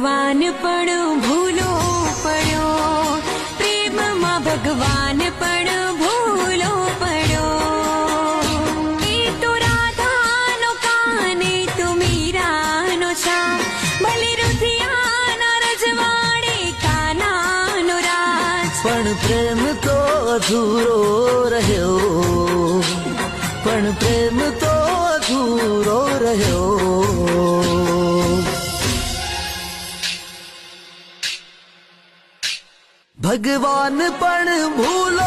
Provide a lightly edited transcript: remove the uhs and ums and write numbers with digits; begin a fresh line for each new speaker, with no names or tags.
ભગવાન પણ ભૂલો પડ્યો, પ્રેમમાં ભગવાન પણ ભૂલો પડ્યો. એ તો રાધાનો કાને તો મીરાનો છા, ભલે રુધિયાના રજવાડે કાનાનો રાજ.
પણ પ્રેમ તો અધૂરો રહ્યો, પણ પ્રેમ તો અધૂરો રહ્યો. ભગવાન પણ ભૂલો